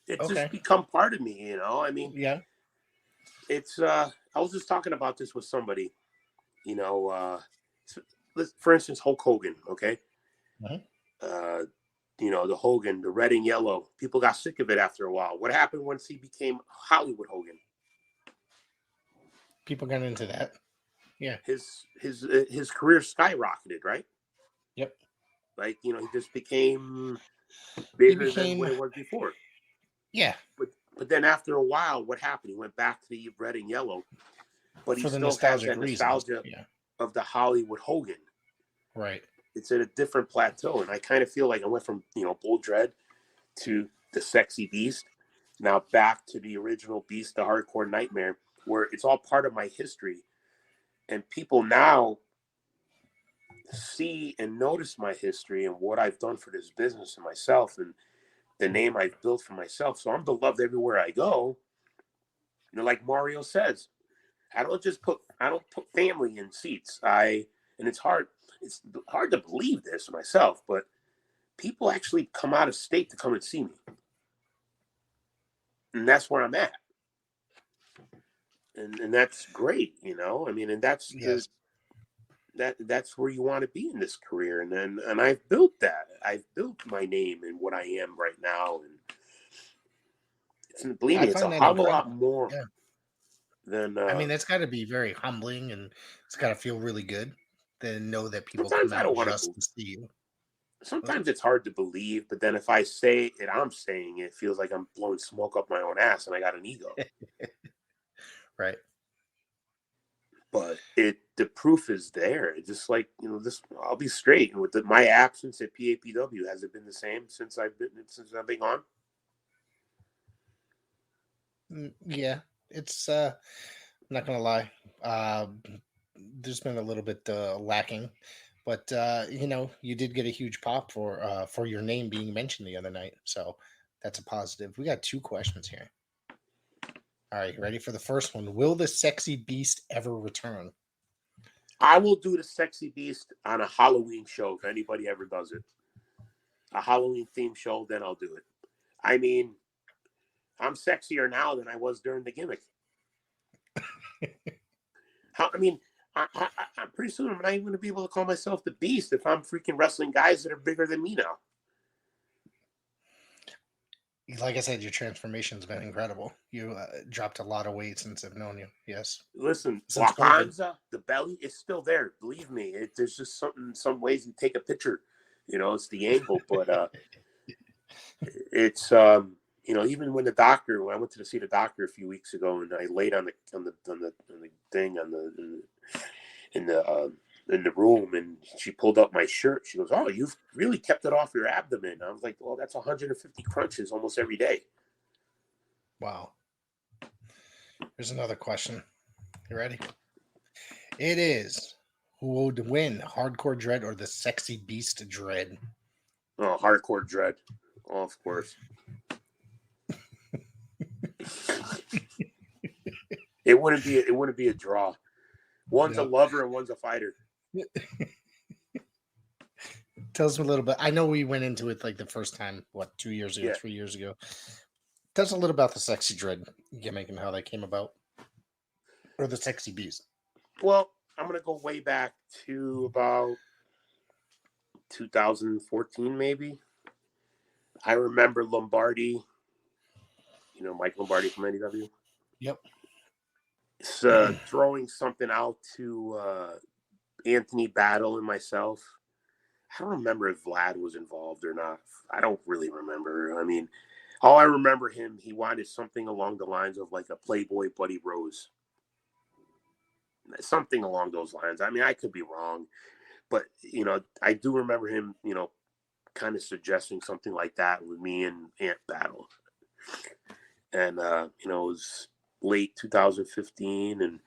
It's Okay. just become part of me, you know? I mean, Yeah. it's, I was just talking about this with somebody, you know, for instance, Hulk Hogan, okay? Mhm. You know, the Hogan, the red and yellow, people got sick of it after a while. What happened once he became Hollywood Hogan? People got into that. Yeah. His career skyrocketed, right? Yep. Like, you know, he just became He bigger than what became, it was before. yeah, But then after a while, what happened? He went back to the red and yellow, but he for the still has nostalgic that reasons. nostalgia Yeah. of the Hollywood Hogan. Right. It's at a different plateau, and I kind of feel like I went from, you know, Bull Dredd to the sexy beast, now back to the original beast, the hardcore nightmare, where it's all part of my history, and people now see and notice my history and what I've done for this business and myself and the name I've built for myself. So I'm beloved everywhere I go. You know, like Mario says, I don't put family in seats. And it's hard to believe this myself, but people actually come out of state to come and see me. And that's where I'm at. And that's great, you know. I mean, and that's Yes. that's where you want to be in this career. And I've built that. I've built my name and what I am right now. And believe I me, it's a find that hell of a lot incredible. more Yeah. than I mean, that's got to be very humbling, and it's got to feel really good to know that people come sometimes I out don't want just to. to see you. Sometimes it's hard to believe, but then if I say it, I'm saying it, it feels like I'm blowing smoke up my own ass, and I got an ego. Right. But the proof is there. It's just like, you know, this. I'll be straight with my absence at PAPW. Has it been the same since I've been gone? Yeah. It's I'm not gonna lie. There's been a little bit lacking, but you know, you did get a huge pop for your name being mentioned the other night, so that's a positive. We got 2 questions here. All right, ready for the first one? Will the sexy beast ever return? I will do the sexy beast on a Halloween show if anybody ever does it. A Halloween themed show, then I'll do it. I mean, I'm sexier now than I was during the gimmick. I mean, I'm pretty soon I'm not even going to be able to call myself the Beast if I'm freaking wrestling guys that are bigger than me now. Like I said, your transformation's been incredible. You dropped a lot of weight since I've known you. Yes, Listen, since COVID. Wakanza, the belly is still there. Believe me, there's just some ways you take a picture. You know, it's the angle, but it's you know, even when I went to see the doctor a few weeks ago, and I laid on the thing in the room, and she pulled up my shirt. She goes, "Oh, you've really kept it off your abdomen." I was like, "Well, that's 150 crunches almost every day." Wow. Here's another question. You ready? It is: who would win, Hardcore Dredd or the Sexy Beast Dredd? Oh, hardcore Dredd. Oh, of course. It wouldn't be a draw. One's a lover and one's a fighter. Tell us a little bit. I know we went into it like the first time, 2 years ago, Yeah. 3 years ago. Tell us a little about the Sexy Dredd gimmick and how that came about, or the Sexy Beast. Well, I'm gonna go way back to about 2014, maybe. I remember Lombardi. You know, Mike Lombardi from NEW. Yep. It's, throwing something out to Anthony Battle and myself. I don't remember if Vlad was involved or not. I don't really remember. I mean, all I remember he wanted something along the lines of like a Playboy Buddy Rose. Something along those lines. I mean, I could be wrong, but, you know, I do remember him, you know, kind of suggesting something like that with me and Ant Battle. And, you know, it was late 2015, and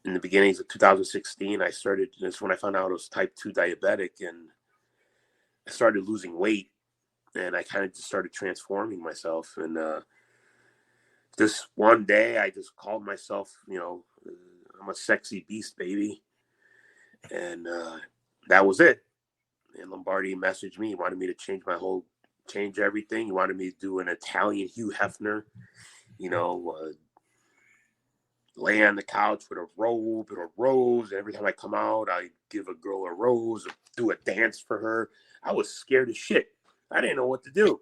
in the beginnings of 2016, that's when I found out I was type 2 diabetic, and I started losing weight, and I kind of just started transforming myself. And this one day I just called myself, you know, I'm a sexy beast, baby. And that was it. And Lombardi messaged me. He wanted me to change everything. He wanted me to do an Italian Hugh Hefner, lay on the couch with a robe and a rose. And every time I come out, I give a girl a rose, or do a dance for her. I was scared as shit. I didn't know what to do.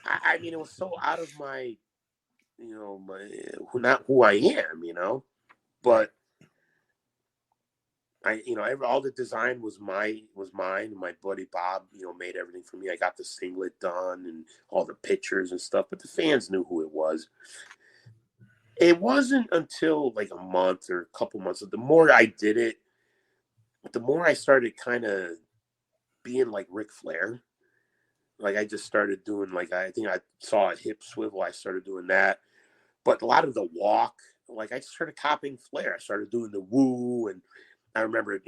I mean, it was so out of my, not who I am, but all the design was mine. My buddy Bob, made everything for me. I got the singlet done and all the pictures and stuff, but the fans knew who it was. It wasn't until like a month or a couple months. The more I did it, the more I started kind of being like Ric Flair. Like I just started doing I think I saw a hip swivel. I started doing that, but a lot of the walk, I just started copying Flair. I started doing the woo, and I remember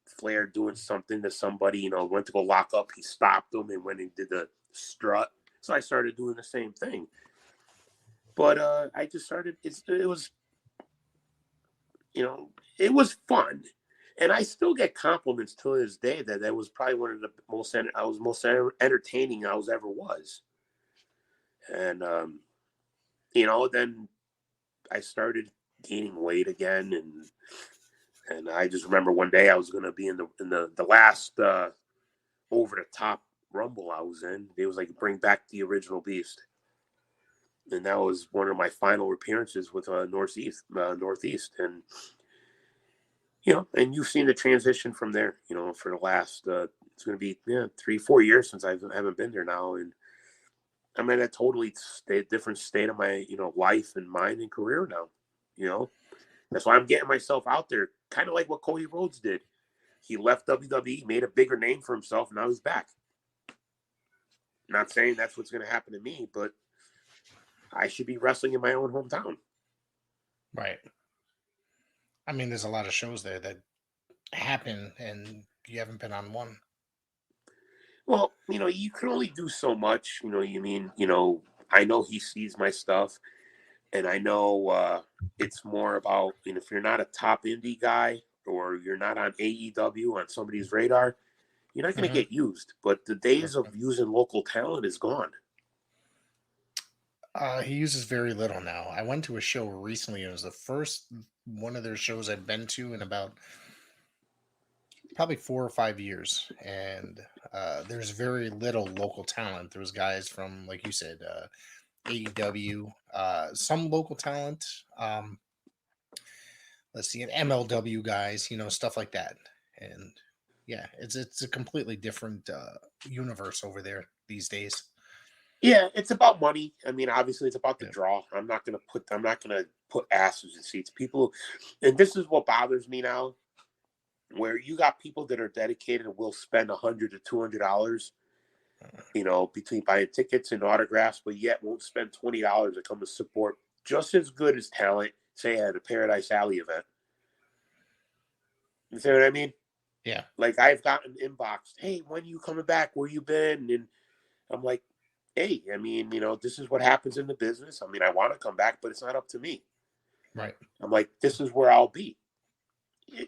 Flair doing something to somebody. Went to go lock up. He stopped him and went and did the strut. So I started doing the same thing. But I just started. It was, it was fun, and I still get compliments to this day that was probably one of the most entertaining I ever was. And then I started gaining weight again, and I just remember one day I was going to be in the last over the top Rumble I was in. It was bring back the original Beast. And that was one of my final appearances with Northeast, and and you've seen the transition from there. For the last it's going to be 3-4 years since I haven't been there now, and I'm in a totally different state of my life and mind and career now. That's why I'm getting myself out there, kind of like what Cody Rhodes did. He left WWE, made a bigger name for himself, and now he's back. Not saying that's what's going to happen to me, but I should be wrestling in my own hometown. Right. I mean, there's a lot of shows there that happen, and you haven't been on one. Well, you can only do so much. I know he sees my stuff, and I know it's more about, if you're not a top indie guy or you're not on AEW on somebody's radar, you're not going to get used. But the days of using local talent is gone. He uses very little now. I went to a show recently. It was the first one of their shows I'd been to in about probably 4 or 5 years. And there's very little local talent. There was guys from, like you said, AEW, some local talent. Let's see, an MLW guys, stuff like that. And yeah, it's a completely different universe over there these days. Yeah, it's about money. I mean, obviously, it's about the draw. I'm not gonna put asses in seats. People, and this is what bothers me now, where you got people that are dedicated and will spend $100 to $200, between buying tickets and autographs, but yet won't spend $20 to come to support just as good as talent, say at a Paradise Alley event. You see what I mean? Yeah. I've gotten inboxed, hey, when are you coming back? Where you been? And I'm like, hey, I mean, this is what happens in the business. I mean, I want to come back, but it's not up to me. Right. I'm like, this is where I'll be.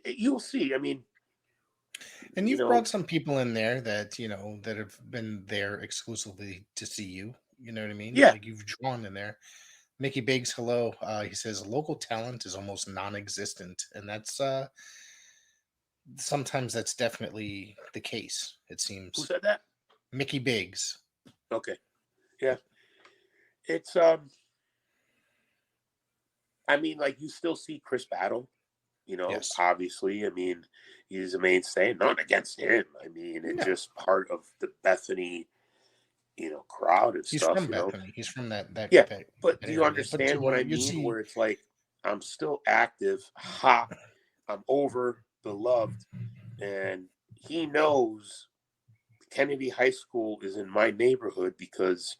You'll see. I mean, and you've brought some people in there that, that have been there exclusively to see you. You know what I mean? Yeah. You've drawn in there. Mickey Biggs, hello. He says local talent is almost non-existent. And that's, sometimes that's definitely the case, it seems. Who said that? Mickey Biggs. Okay. Yeah. It's I mean, you still see Chris Battle, Yes. Obviously. I mean, he's a mainstay. Not against him. I mean, it's just part of the Bethany, crowd and He's stuff. From Bethany. He's from that. Yeah, that but do you understand what I mean? Where it's I'm still active. I'm over, beloved, and he knows Kennedy High School is in my neighborhood because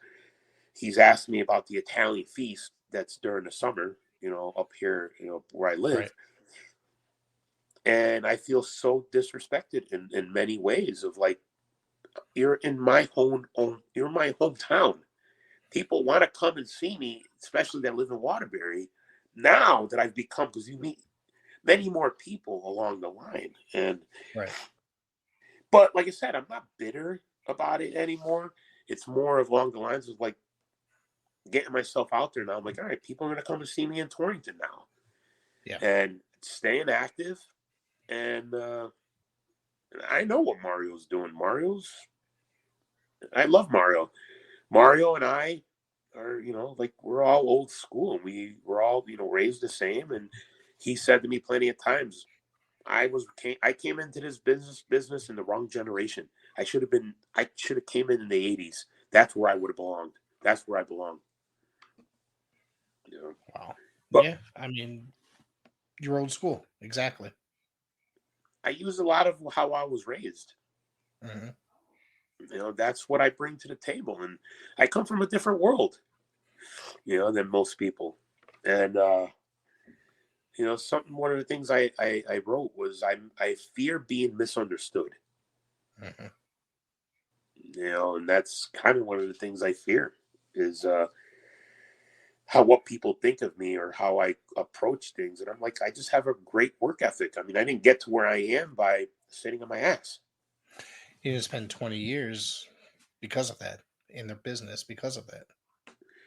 he's asked me about the Italian feast that's during the summer, up here, where I live. Right. And I feel so disrespected in many ways of you're in my you're my hometown. People want to come and see me, especially that live in Waterbury, now that I've become, because you meet many more people along the line. And right. But like I said, I'm not bitter about it anymore. It's more of along the lines of like getting myself out there now. I'm like, all right, people are going to come to see me in Torrington now. Yeah. And staying active. And I know what Mario's doing. I love Mario. Mario and I are, like we're all old school, and we're all, raised the same. And he said to me plenty of times, I came into this business in the wrong generation. I should have came in the 80s. That's where I would have belonged. That's where I belong. Wow. But yeah, I mean, you're old school. Exactly. I use a lot of how I was raised. Mm-hmm. That's what I bring to the table. And I come from a different world, than most people. And, one of the things I wrote was I fear being misunderstood. Mm-hmm. And that's kind of one of the things I fear is what people think of me or how I approach things. And I'm like, I just have a great work ethic. I mean, I didn't get to where I am by sitting on my ass. You just spent 20 years because of that in the business, because of that.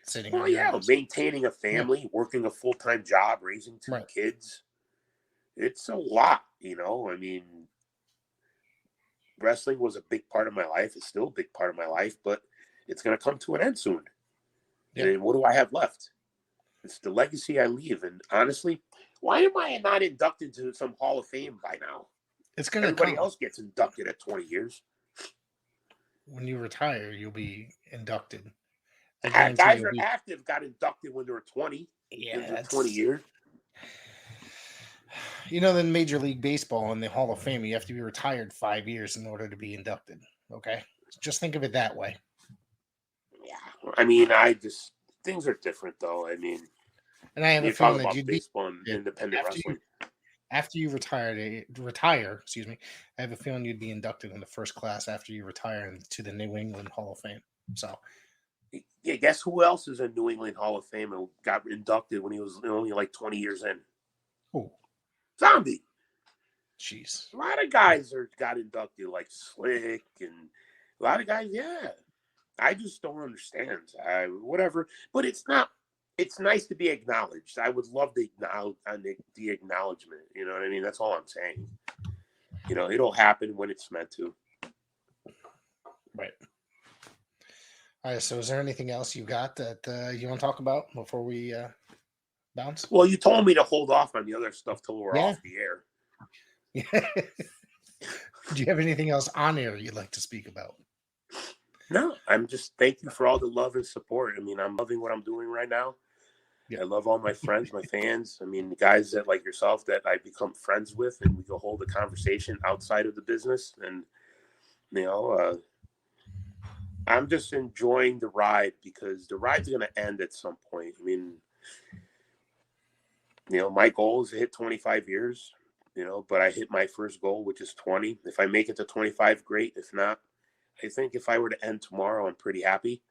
Sitting on your ass. Maintaining a family, working a full-time job, raising two kids. It's a lot, I mean, wrestling was a big part of my life. It's still a big part of my life, but it's going to come to an end soon. Yeah. And what do I have left? It's the legacy I leave. And honestly, why am I not inducted to some Hall of Fame by now? It's going to Everybody else gets inducted at 20 years. When you retire, you'll be inducted. Guys that are active got inducted when they were 20. Yeah, that's 20 years. In Major League Baseball in the Hall of Fame, you have to be retired 5 years in order to be inducted. Okay? Just think of it that way. Yeah. I mean, things are different, though. I mean, and I have a feeling that you'd be baseball and independent wrestling. After you retire, I have a feeling you'd be inducted in the first class after you retire to the New England Hall of Fame. So, yeah, guess who else is in New England Hall of Fame and got inducted when he was only like 20 years in? Who? Zombie. Jeez. A lot of guys got inducted, like Slick, and a lot of guys, yeah. I just don't understand. Whatever. But it's not. It's nice to be acknowledged. I would love the acknowledgement. You know what I mean? That's all I'm saying. It'll happen when it's meant to. Right. All right. So, is there anything else you got that you want to talk about before we bounce? Well, you told me to hold off on the other stuff till we're off the air. Yeah. Do you have anything else on air you'd like to speak about? No, I'm just thank you for all the love and support. I mean, I'm loving what I'm doing right now. Yeah. I love all my friends, my fans. I mean, the guys that like yourself that I become friends with, and we can hold a conversation outside of the business. And I'm just enjoying the ride because the ride's going to end at some point. I mean, my goal is to hit 25 years. But I hit my first goal, which is 20. If I make it to 25, great. If not, I think if I were to end tomorrow, I'm pretty happy.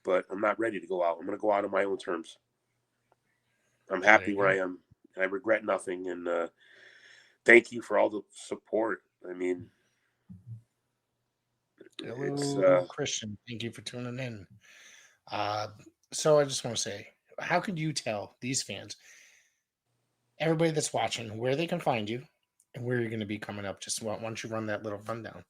But I'm not ready to go out. I'm going to go out on my own terms. I'm happy where I am. I regret nothing. And thank you for all the support. I mean, hello, Christian. Thank you for tuning in. So I just want to say, how could you tell these fans, everybody that's watching, where they can find you and where you're going to be coming up? Just why don't you run that little rundown?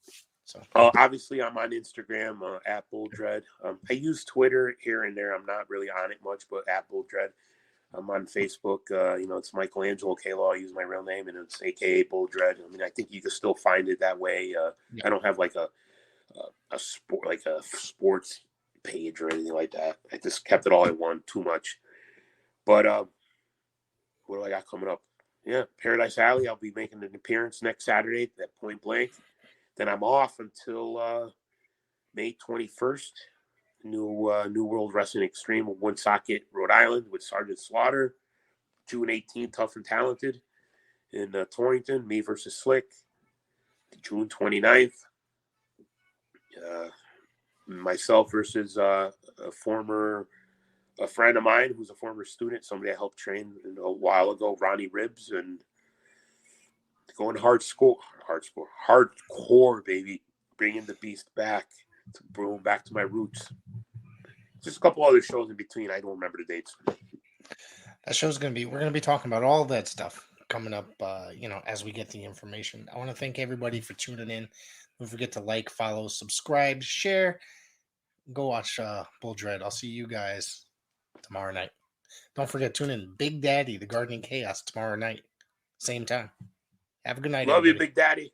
So, obviously, I'm on Instagram at Dredd. I use Twitter here and there. I'm not really on it much, but at Dredd. I'm on Facebook. It's Michelangelo K-Law. I use my real name, and it's AKA Dredd. I mean, I think you can still find it that way. I don't have like a sports page or anything like that. I just kept it all in one. Too much. But what do I got coming up? Yeah, Paradise Alley. I'll be making an appearance next Saturday at Point Blank. Then I'm off until May 21st. New World Wrestling Extreme of Woonsocket, Rhode Island with Sergeant Slaughter. June 18th, Tough and Talented in Torrington. Me versus Slick. June 29th. Myself versus a friend of mine who's a former student, somebody I helped train a while ago, Ronnie Ribbs, and going hardcore, baby. Bringing the beast back to my roots. Just a couple other shows in between. I don't remember the dates. That show's we're gonna be talking about all that stuff coming up. As we get the information. I want to thank everybody for tuning in. Don't forget to like, follow, subscribe, share. Go watch Bull Dredd. I'll see you guys tomorrow night. Don't forget, tune in Big Daddy, the Gardening Chaos tomorrow night, same time. Have a good night. Love everybody. you, Big Daddy.